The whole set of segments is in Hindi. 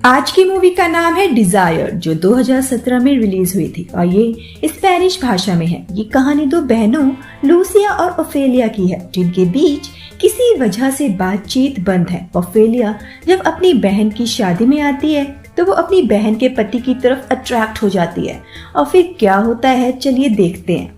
आज की मूवी का नाम है डिजायर, जो 2017 में रिलीज हुई थी और ये स्पेनिश भाषा में है। ये कहानी दो बहनों लूसिया और ओफेलिया की है, जिनके बीच किसी वजह से बातचीत बंद है। ओफेलिया जब अपनी बहन की शादी में आती है तो वो अपनी बहन के पति की तरफ अट्रैक्ट हो जाती है और फिर क्या होता है चलिए देखते हैं।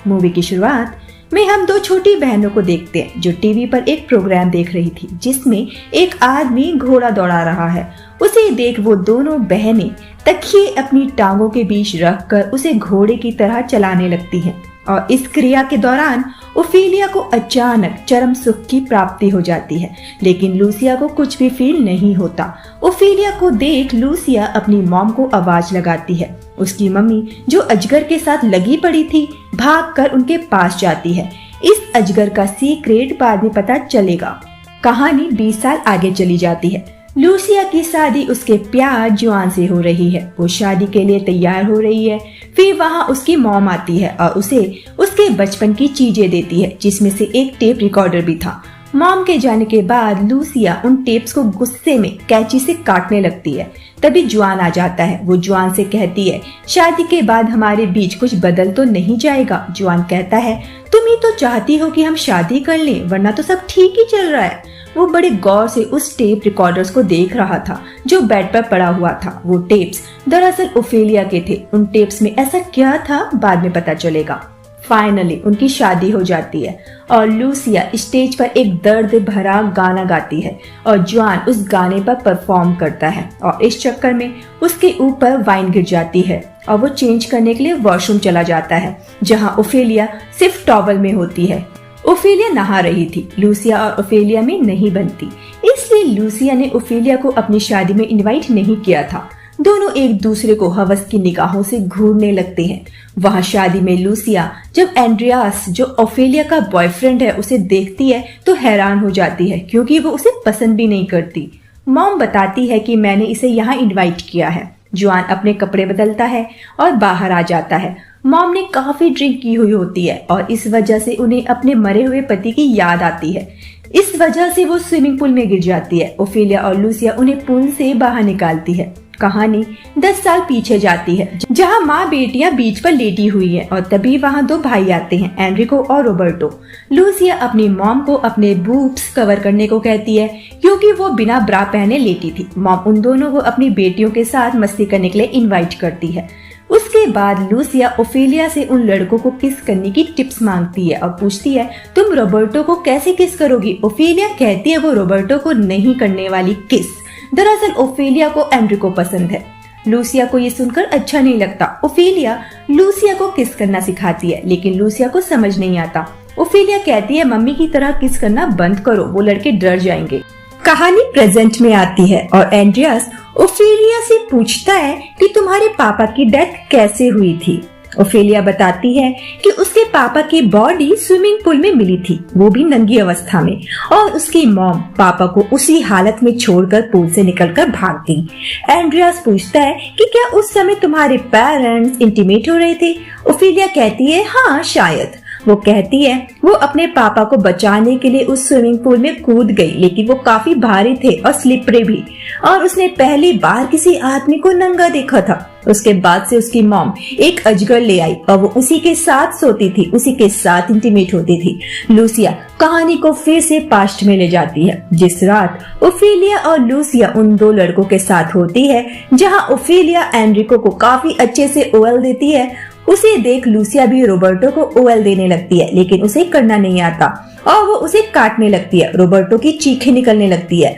मूवी की शुरुआत में हम दो छोटी बहनों को देखते हैं जो टीवी पर एक प्रोग्राम देख रही थी जिसमें एक आदमी घोड़ा दौड़ा रहा है। उसे देख वो दोनों बहनें तकिए अपनी टांगों के बीच रखकर उसे घोड़े की तरह चलाने लगती हैं और इस क्रिया के दौरान ओफेलिया को अचानक चरम सुख की प्राप्ति हो जाती है, लेकिन लूसिया को कुछ भी फील नहीं होता। ओफेलिया को देख लूसिया अपनी मॉम को आवाज लगाती है। उसकी मम्मी जो अजगर के साथ लगी पड़ी थी भागकर उनके पास जाती है। इस अजगर का सीक्रेट बाद में पता चलेगा। कहानी 20 साल आगे चली जाती है। लूसिया की शादी उसके प्यार जुआन से हो रही है। वो शादी के लिए तैयार हो रही है। फिर वहाँ उसकी मॉम आती है और उसे उसके बचपन की चीजें देती है, जिसमें से एक टेप रिकॉर्डर भी था। मॉम के जाने के बाद लूसिया उन टेप्स को गुस्से में कैंची से काटने लगती है। तभी जुआन आ जाता है। वो जुआन से कहती है, शादी के बाद हमारे बीच कुछ बदल तो नहीं जाएगा। जुआन कहता है, तुम ही तो चाहती हो कि हम शादी कर लें, वरना तो सब ठीक ही चल रहा है। वो बड़े गौर से उस टेप रिकॉर्डर्स को देख रहा था जो बेड पर पड़ा हुआ था। वो टेप्स दरअसल ओफेलिया के थे। उन टेप्स में ऐसा क्या था बाद में पता चलेगा। फाइनली उनकी शादी हो जाती है और लूसिया स्टेज पर एक दर्द भरा गाना गाती है और जुआन उस गाने पर परफॉर्म करता है और इस चक्कर में उसके ऊपर वाइन गिर जाती है और वो चेंज करने के लिए वॉशरूम चला जाता है, जहां ओफेलिया सिर्फ टॉवल में होती है। ओफेलिया नहा रही थी। लूसिया और ओफेलिया में नहीं बनती, इसलिए लूसिया ने ओफेलिया को अपनी शादी में इनवाइट नहीं किया था। दोनों एक दूसरे को हवस की निगाहों से घूरने लगते हैं। वहाँ शादी में लूसिया जब एंड्रियास जो ओफेलिया का बॉयफ्रेंड है उसे देखती है तो हैरान हो जाती है, क्योंकि वो उसे पसंद भी नहीं करती। मॉम बताती है कि मैंने इसे यहाँ इनवाइट किया है। जुआन अपने कपड़े बदलता है और बाहर आ जाता है। मॉम ने काफी ड्रिंक की हुई होती है और इस वजह से उन्हें अपने मरे हुए पति की याद आती है। इस वजह से वो स्विमिंग पूल में गिर जाती है। ओफेलिया और लूसिया उन्हें पूल से बाहर निकालती है। कहानी 10 साल पीछे जाती है, जहां माँ बेटियां बीच पर लेटी हुई है और तभी वहां दो भाई आते हैं, एनरिको और रोबर्टो। लूसिया अपनी मॉम को अपने बूब्स कवर करने को कहती है क्योंकि वो बिना ब्रा पहने लेटी थी। मॉम उन दोनों को अपनी बेटियों के साथ मस्ती करने के लिए इनवाइट करती है। उसके बाद लूसिया ओफेलिया से उन लड़कों को किस करने की टिप्स मांगती है और पूछती है, तुम रोबर्टो को कैसे किस करोगी? ओफेलिया कहती है वो रोबर्टो को नहीं करने वाली किस। दरअसल ओफेलिया को एनरिको पसंद है। लूसिया को ये सुनकर अच्छा नहीं लगता। ओफेलिया लूसिया को किस करना सिखाती है, लेकिन लूसिया को समझ नहीं आता। ओफेलिया कहती है, मम्मी की तरह किस करना बंद करो, वो लड़के डर जाएंगे। कहानी प्रेजेंट में आती है और एंड्रियास ओफेलिया से पूछता है कि तुम्हारे पापा की डेथ कैसे हुई थी। ओफेलिया बताती है कि उसके पापा की बॉडी स्विमिंग पूल में मिली थी, वो भी नंगी अवस्था में, और उसकी मॉम पापा को उसी हालत में छोड़कर पूल से निकलकर भाग गई। एंड्रियास पूछता है कि क्या उस समय तुम्हारे पेरेंट्स इंटीमेट हो रहे थे? ओफेलिया कहती है, हाँ शायद। वो कहती है वो अपने पापा को बचाने के लिए उस स्विमिंग पूल में कूद गई, लेकिन वो काफी भारी थे और स्लिपरी भी, और उसने पहली बार किसी आदमी को नंगा देखा था। उसके बाद से उसकी मॉम एक अजगर ले आई और वो उसी के साथ सोती थी, उसी के साथ इंटीमेट होती थी। लूसिया कहानी को फिर से पास्ट में ले जाती है, जिस रात ओफेलिया और लूसिया उन दो लड़कों के साथ होती है, जहां ओफेलिया एनरिको को काफी अच्छे से ओएल देती है। उसे देख लूसिया भी रोबर्टो को ओएल देने लगती है, लेकिन उसे करना नहीं आता और वो उसे काटने लगती है। रोबर्टो की चीखें निकलने लगती है।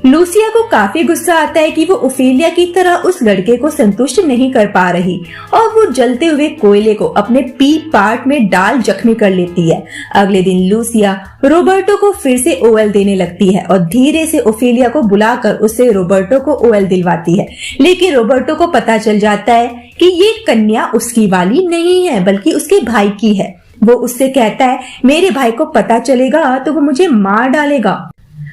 लूसिया को काफी गुस्सा आता है कि वो ओफेलिया की तरह उस लड़के को संतुष्ट नहीं कर पा रही और वो जलते हुए कोयले को अपने पी पार्ट में डाल जख्मी कर लेती है। अगले दिन लूसिया रोबर्टो को फिर से ओएल देने लगती है और धीरे से ओफेलिया को बुलाकर उससे रोबर्टो को ओएल दिलवाती है, लेकिन रोबर्टो को पता चल जाता है कि ये कन्या उसकी वाली नहीं है बल्कि उसके भाई की है। वो उससे कहता है, मेरे भाई को पता चलेगा तो वो मुझे मार डालेगा।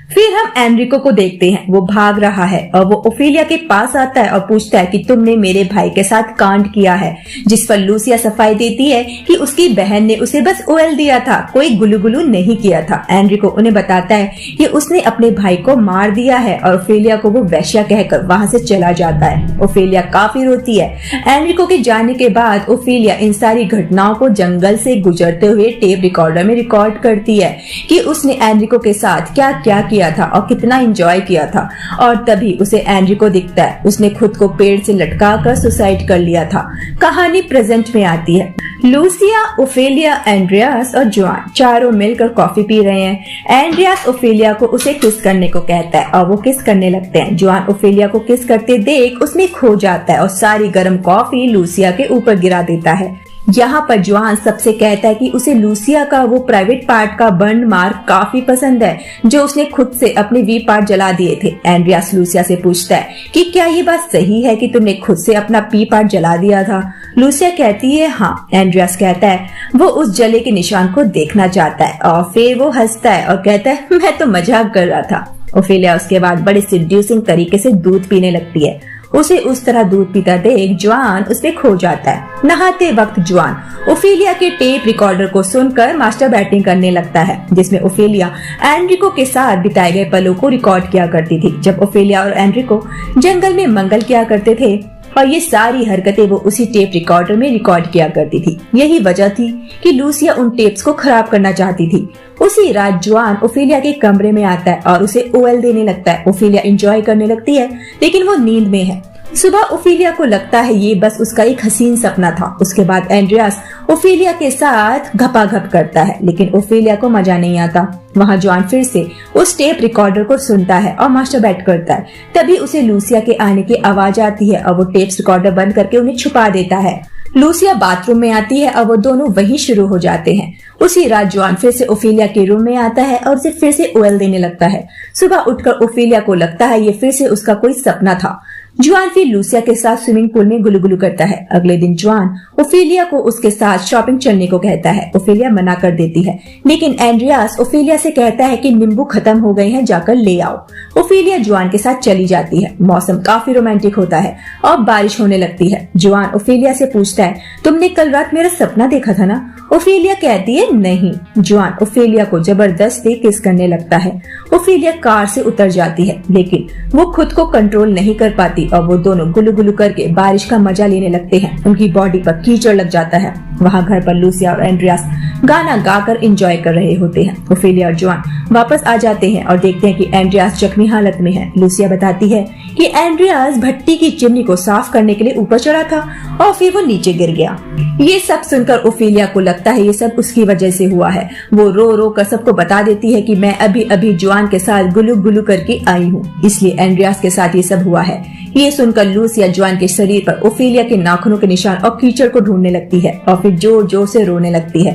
फिर हम एनरिको को देखते हैं। वो भाग रहा है और वो ओफेलिया के पास आता है और पूछता है कि तुमने मेरे भाई के साथ कांड किया है। जिस पर लूसिया सफाई देती है कि उसकी बहन ने उसे बस ओएल दिया था, कोई गुलू नहीं किया था। एनरिको उन्हें बताता है कि उसने अपने भाई को मार दिया है और ओफेलिया को वो वैश्या कहकर वहाँ से चला जाता है। ओफेलिया काफी रोती है। एनरिको के जाने के बाद ओफेलिया इन सारी घटनाओं को जंगल से गुजरते हुए टेप रिकॉर्डर में रिकॉर्ड करती है कि उसने एनरिको के साथ क्या क्या किया था और कितना एंजॉय किया था। और तभी उसे एनरिको दिखता है, उसने खुद को पेड़ से लटका कर सुसाइड कर लिया था। कहानी प्रेजेंट में आती है। लूसिया, ओफेलिया, एंड्रियास और जोआन चारों मिलकर कॉफी पी रहे हैं। एंड्रियास ओफेलिया को उसे किस करने को कहता है और वो किस करने लगते हैं। जोआन ओफेलिया को किस करते देख उसमें खो जाता है और सारी गर्म कॉफी लूसिया के ऊपर गिरा देता है। यहाँ पर जोआन सबसे कहता है कि उसे लूसिया का वो प्राइवेट पार्ट का बर्न मार्क काफी पसंद है जो उसने खुद से अपने वी पार्ट जला दिए थे। एंड्रियास लूसिया से पूछता है कि क्या ये बात सही है कि तुमने खुद से अपना पी पार्ट जला दिया था। लूसिया कहती है हाँ। एंड्रियास कहता है वो उस जले के निशान को देखना चाहता है और फिर वो हंसता है और कहता है मैं तो मजाक कर रहा था। ओफेलिया उसके बाद बड़े सिड्यूसिंग तरीके से दूध पीने लगती है। उसे उस तरह दूध पीता देख जोआन उस पे खो जाता है। नहाते वक्त जोआन ओफेलिया के टेप रिकॉर्डर को सुनकर मास्टर बैटिंग करने लगता है जिसमें ओफेलिया एनरिको के साथ बिताए गए पलों को रिकॉर्ड किया करती थी जब ओफेलिया और एनरिको जंगल में मंगल किया करते थे और ये सारी हरकतें वो उसी टेप रिकॉर्डर में रिकॉर्ड किया करती थी। यही वजह थी कि लूसिया उन टेप्स को खराब करना चाहती थी। उसी रात जोआन ओफेलिया के कमरे में आता है और उसे ओएल देने लगता है। ओफेलिया एंजॉय करने लगती है लेकिन वो नींद में है। सुबह ओफेलिया को लगता है ये बस उसका एक हसीन सपना था। उसके बाद एंड्रियास ओफेलिया के साथ घपाघप करता है लेकिन ओफेलिया को मजा नहीं आता। वहाँ जोआन फिर से उस टेप रिकॉर्डर को सुनता है और मास्टरबेट करता है। तभी उसे लूसिया के आने की आवाज आती है और वो टेप रिकॉर्डर बंद करके उन्हें छुपा देता है। लूसिया बाथरूम में आती है और वो दोनों वहीं शुरू हो जाते हैं। उसी रात जोआन फिर से ओफेलिया के रूम में आता है और उसे फिर से ओएल देने लगता है। सुबह उठकर ओफेलिया को लगता है ये फिर से उसका कोई सपना था। जोआन फिर लूसिया के साथ स्विमिंग पूल में गुलगुलू करता है। अगले दिन जोआन ओफेलिया को उसके साथ शॉपिंग चलने को कहता है। ओफेलिया मना कर देती है लेकिन एंड्रियास ओफेलिया से कहता है कि नींबू खत्म हो गए हैं, जाकर ले आओ। ओफेलिया जोआन के साथ चली जाती है। मौसम काफी रोमांटिक होता है और बारिश होने लगती है। जोआन ओफेलिया से पूछता है तुमने कल रात मेरा सपना देखा था ना। ओफेलिया कहती है नहीं। जोआन ओफेलिया को जबरदस्ती किस करने लगता है। ओफेलिया कार से उतर जाती है लेकिन वो खुद को कंट्रोल नहीं कर पाती और वो दोनों गुलू करके बारिश का मजा लेने लगते हैं। उनकी बॉडी पर कीचड़ लग जाता है। वहाँ घर पर लूसिया और एंड्रियास गाना गाकर एंजॉय कर रहे होते हैं। ओफेलिया और जोआन वापस आ जाते हैं और देखते हैं कि एंड्रियास जख्मी हालत में है। लूसिया बताती है कि एंड्रियास भट्टी की चिमनी को साफ करने के लिए ऊपर चढ़ा था और फिर वो नीचे गिर गया। ये सब सुनकर ओफेलिया को लगता है ये सब उसकी वजह से हुआ है। वो रो रो कर सबको बता देती है कि मैं अभी अभी जोआन के साथ गुलू करके आई हूँ, इसलिए एंड्रियास के साथ ये सब हुआ है। ये सुनकर लूसिया जोआन के शरीर पर ओफेलिया के नाखूनों के निशान और कीचड़ को ढूंढने लगती है और फिर जोर जोर से रोने लगती है।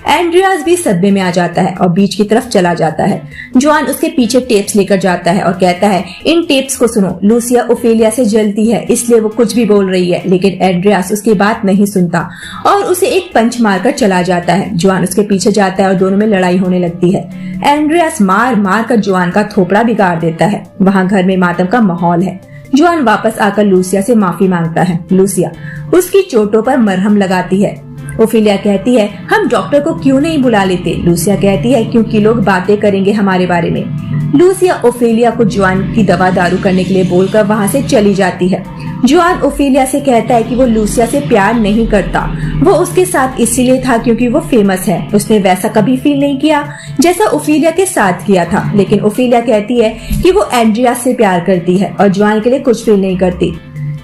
एंड्रियास भी सदमे में आ जाता है और बीच की तरफ चला जाता है। जोआन उसके पीछे टेप्स लेकर जाता है और कहता है इन टेप्स को सुनो। लूसिया ओफेलिया से जलती है इसलिए वो कुछ भी बोल रही है लेकिन एंड्रियास उसकी बात नहीं सुनता और उसे एक पंच मारकर चला जाता है। जोआन उसके पीछे जाता है और दोनों में लड़ाई होने लगती है। एंड्रियास मार मार कर जोआन का थोपड़ा बिगाड़ देता है। वहाँ घर में मातम का माहौल है। जोआन वापस आकर लूसिया से माफी मांगता है। लूसिया उसकी चोटों पर मरहम लगाती है। ओफेलिया कहती है हम डॉक्टर को क्यों नहीं बुला लेते। लूसिया कहती है क्योंकि लोग बातें करेंगे हमारे बारे में। लूसिया ओफेलिया को जोआन की दवा दारू करने के लिए बोलकर वहाँ से चली जाती है। जोआन ओफेलिया से कहता है कि वो लूसिया से प्यार नहीं करता, वो उसके साथ इसीलिए था क्योंकि वो फेमस है। उसने वैसा कभी फील नहीं किया जैसा ओफेलिया के साथ किया था। लेकिन ओफेलिया कहती है कि वो एंड्रियास से प्यार करती है और जोआन के लिए कुछ फील नहीं करती।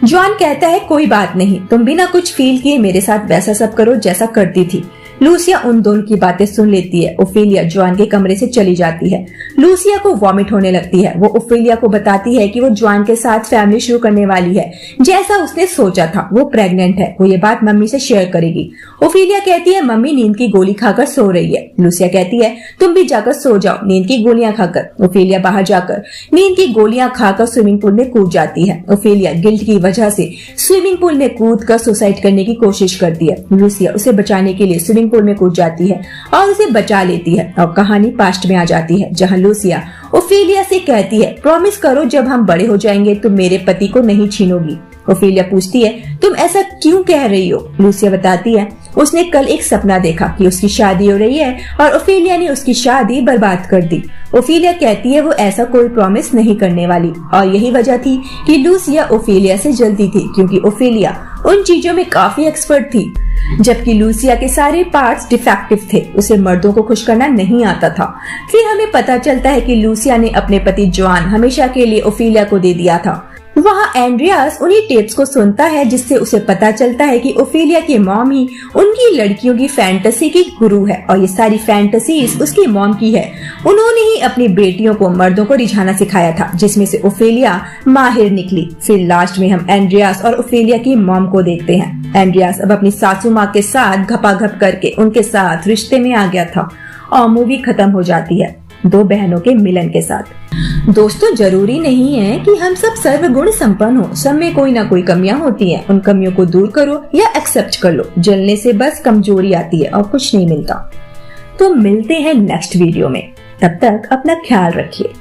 जोआन कहता है कोई बात नहीं, तुम बिना कुछ फील किए मेरे साथ वैसा सब करो जैसा करती थी। लूसिया उन दोनों की बातें सुन लेती है। ओफेलिया जोआन के कमरे से चली जाती है। लूसिया को वॉमिट होने लगती है। वो ओफेलिया को बताती है कि वो जोआन के साथ फैमिली शुरू करने वाली है जैसा उसने सोचा था। वो प्रेग्नेंट है, वो ये बात मम्मी से शेयर करेगी। ओफेलिया कहती है मम्मी नींद की गोली खाकर सो रही है। लूसिया कहती है तुम भी जाकर सो जाओ नींद की गोलियां खाकर। ओफेलिया बाहर जाकर नींद की गोलियां खाकर स्विमिंग पूल में कूद जाती है। ओफेलिया गिल्ट की वजह से स्विमिंग पूल में कूद कर सुसाइड करने की कोशिश करती है। लूसिया उसे बचाने के लिए स्विमिंग स्विमिंग पूल में कूद जाती है और उसे बचा लेती है। और कहानी पास्ट में आ जाती है, जहाँ लूसिया ओफेलिया से कहती है, प्रॉमिस करो जब हम बड़े हो जाएंगे तुम मेरे पति को नहीं छीनोगी। ओफेलिया पूछती है, तुम ऐसा क्यों कह रही हो? लूसिया बताती है, उसने कल एक सपना देखा कि उसकी शादी हो रही है और ओफेलिया ने उसकी शादी बर्बाद कर दी। ओफेलिया कहती है वो ऐसा कोई प्रॉमिस नहीं करने वाली, और यही वजह थी कि लूसिया ओफेलिया से जलती थी, क्योंकि ओफेलिया उन चीजों में काफी एक्सपर्ट थी, जबकि लूसिया के सारे पार्ट्स डिफेक्टिव थे। उसे मर्दों को खुश करना नहीं आता था। फिर हमें पता चलता है कि लूसिया ने अपने पति जॉन हमेशा के लिए ओफेलिया को दे दिया था। वहाँ एंड्रियास उन्हीं टेप्स को सुनता है जिससे उसे पता चलता है कि ओफेलिया की मॉम ही उनकी लड़कियों की फैंटेसी की गुरु है, और ये सारी फैंटेसीज उसकी मॉम की है। उन्होंने ही अपनी बेटियों को मर्दों को रिझाना सिखाया था, जिसमें से ओफेलिया माहिर निकली। फिर लास्ट में हम एंड्रियास और ओफेलिया की मॉम को देखते हैं। एंड्रियास अब अपनी सासू माँ के साथ घपाघप करके उनके साथ रिश्ते में आ गया था, और मूवी खत्म हो जाती है दो बहनों के मिलन के साथ। दोस्तों, जरूरी नहीं है कि हम सब सर्वगुण संपन्न हो, सब में कोई ना कोई कमियां होती हैं। उन कमियों को दूर करो या एक्सेप्ट कर लो। जलने से बस कमजोरी आती है और कुछ नहीं मिलता। तो मिलते हैं नेक्स्ट वीडियो में, तब तक अपना ख्याल रखिए।